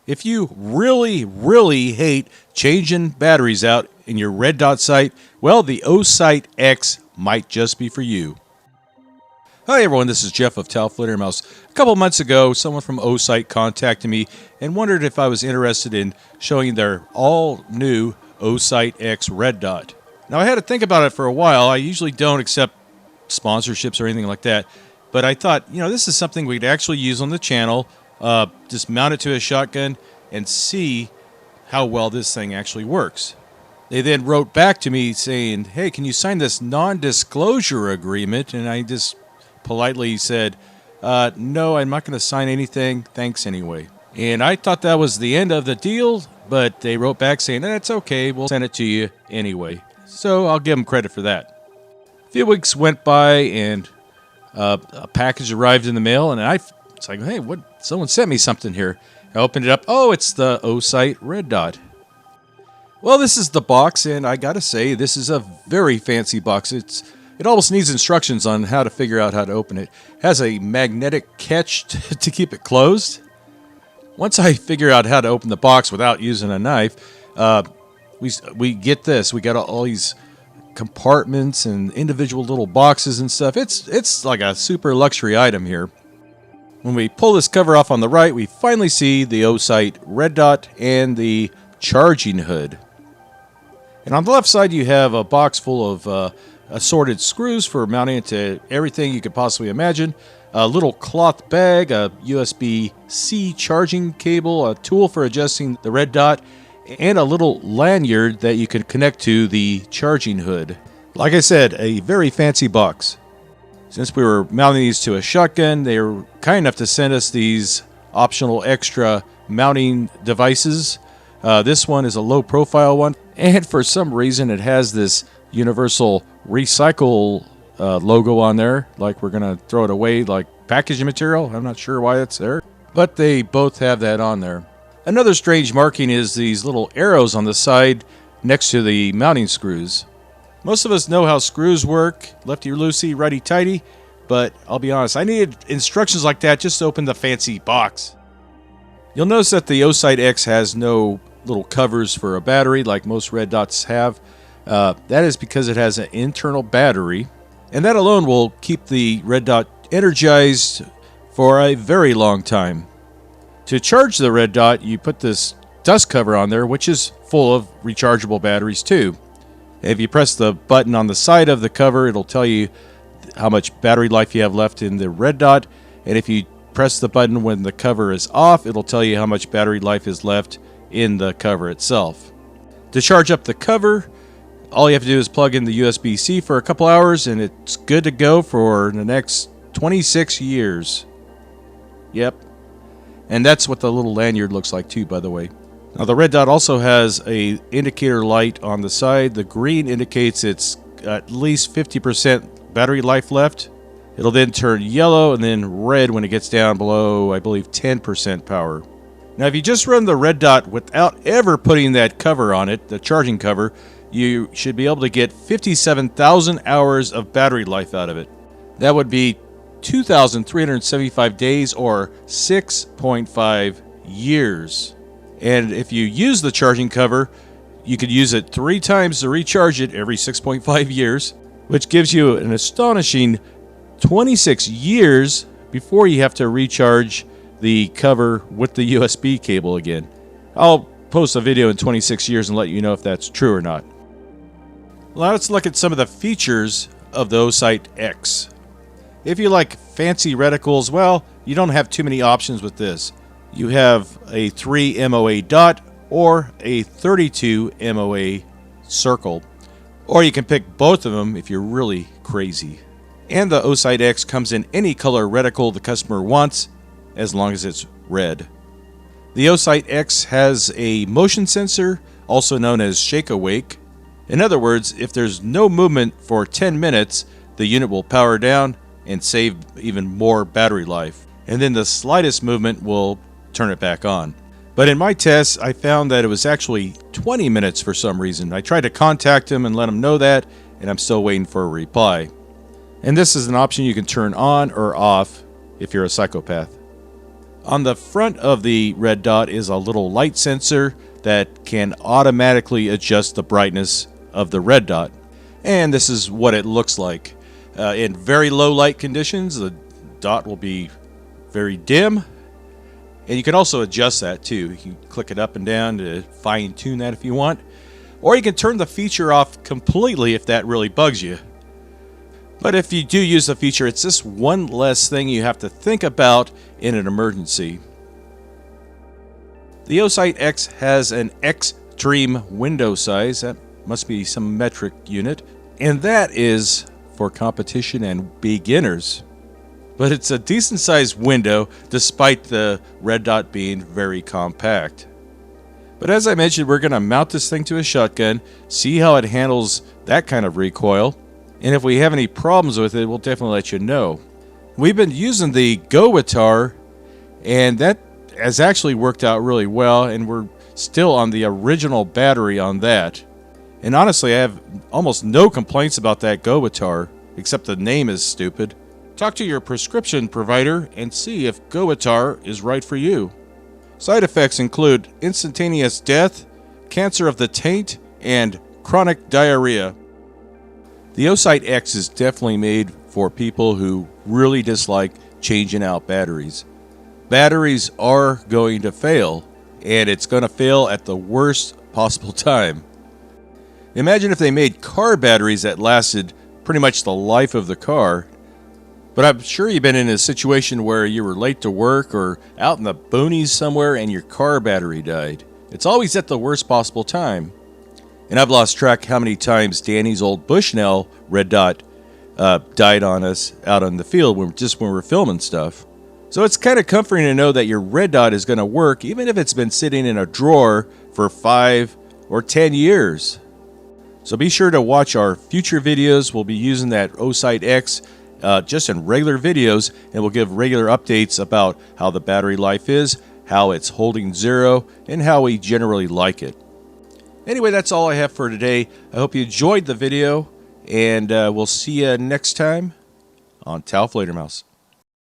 If you really hate changing batteries out in your red dot sight, well, the O-Sight X might just be for you. Hi everyone, this is Jeff of Tau Flitter Mouse. A couple months ago, someone from O-Sight contacted me and wondered if I was interested in showing their all-new O-Sight X red dot. Now, I had to think about it for a while. I usually don't accept sponsorships or anything like that, but I thought, this is something we could actually use on the channel. Just mount it to a shotgun and see how well this thing actually works. They then wrote back to me saying, hey, can you sign this non-disclosure agreement? And I just politely said, no, I'm not going to sign anything. Thanks anyway. And I thought that was the end of the deal, but they wrote back saying, that's okay. We'll send it to you anyway. So I'll give them credit for that. A few weeks went by and a package arrived in the mail, and it's like, hey, what? Someone sent me something here. I opened it up. Oh, it's the O-Sight red dot. Well, this is the box, and I gotta say, this is a very fancy box. It almost needs instructions on how to figure out how to open it. It has a magnetic catch to keep it closed. Once I figure out how to open the box without using a knife, we get this. We got all these compartments and individual little boxes and stuff. It's like a super luxury item here. When we pull this cover off on the right, we finally see the O-Sight red dot and the charging hood. And on the left side, you have a box full of assorted screws for mounting it to everything you could possibly imagine. A little cloth bag, a USB-C charging cable, a tool for adjusting the red dot, and a little lanyard that you can connect to the charging hood. Like I said, a very fancy box. Since we were mounting these to a shotgun, they were kind enough to send us these optional extra mounting devices. This one is a low-profile one, and for some reason it has this Universal Recycle logo on there, like we're going to throw it away like packaging material. I'm not sure why it's there, but they both have that on there. Another strange marking is these little arrows on the side next to the mounting screws. Most of us know how screws work, lefty-loosey, righty-tighty, but I'll be honest, I needed instructions like that just to open the fancy box. You'll notice that the O-Sight X has no little covers for a battery like most red dots have. That is because it has an internal battery, and that alone will keep the red dot energized for a very long time. To charge the red dot, you put this dust cover on there, which is full of rechargeable batteries too. If you press the button on the side of the cover, it'll tell you how much battery life you have left in the red dot, and if you press the button when the cover is off, it'll tell you how much battery life is left in the cover itself. To charge up the cover, all you have to do is plug in the USB-C for a couple hours, and it's good to go for the next 26 years. Yep. And that's what the little lanyard looks like too, by the way. Now, the red dot also has a indicator light on the side. The green indicates it's at least 50% battery life left. It'll then turn yellow and then red when it gets down below, I believe, 10% power. Now, if you just run the red dot without ever putting that cover on it, the charging cover, you should be able to get 57,000 hours of battery life out of it. That would be 2,375 days or 6.5 years. And if you use the charging cover, you could use it 3 times to recharge it every 6.5 years, which gives you an astonishing 26 years before you have to recharge the cover with the USB cable again. I'll post a video in 26 years and let you know if that's true or not. Well, let's look at some of the features of the O-Sight X. If you like fancy reticles, well, you don't have too many options with this. You have a 3 MOA dot or a 32 MOA circle, or you can pick both of them if you're really crazy. And the O-Sight X comes in any color reticle the customer wants, as long as it's red. The O-Sight X has a motion sensor, also known as shake awake. In other words, if there's no movement for 10 minutes, the unit will power down and save even more battery life. And then the slightest movement will turn it back on. But in my tests, I found that it was actually 20 minutes for some reason. I tried to contact him and let him know that, and I'm still waiting for a reply. And this is an option you can turn on or off if you're a psychopath. On the front of the red dot is a little light sensor that can automatically adjust the brightness of the red dot. And this is what it looks like. In very low light conditions, the dot will be very dim. And you can also adjust that too. You can click it up and down to fine tune that if you want. Or you can turn the feature off completely if that really bugs you. But if you do use the feature, it's just one less thing you have to think about in an emergency. The OSIGHT X has an extreme window size. That must be some metric unit. And that is for competition and beginners. But it's a decent sized window despite the red dot being very compact. But as I mentioned, we're going to mount this thing to a shotgun, see how it handles that kind of recoil. And if we have any problems with it, we'll definitely let you know. We've been using the Gowatar, and that has actually worked out really well, and we're still on the original battery on that. And honestly, I have almost no complaints about that Gowatar, except the name is stupid. Talk to your prescription provider and see if Gowatar is right for you. Side effects include instantaneous death, cancer of the taint, and chronic diarrhea. The OSIGHT X is definitely made for people who really dislike changing out batteries. Batteries are going to fail, and it's going to fail at the worst possible time. Imagine if they made car batteries that lasted pretty much the life of the car. But I'm sure you've been in a situation where you were late to work or out in the boonies somewhere and your car battery died. It's always at the worst possible time. And I've lost track how many times Danny's old Bushnell red dot died on us out on the field when we're filming stuff. So it's kind of comforting to know that your red dot is going to work even if it's been sitting in a drawer for 5 or 10 years. So be sure to watch our future videos. We'll be using that OSIGHT X just in regular videos, and we'll give regular updates about how the battery life is, how it's holding zero, and how we generally like it. Anyway, that's all I have for today. I hope you enjoyed the video, and we'll see you next time on Talflater Mouse.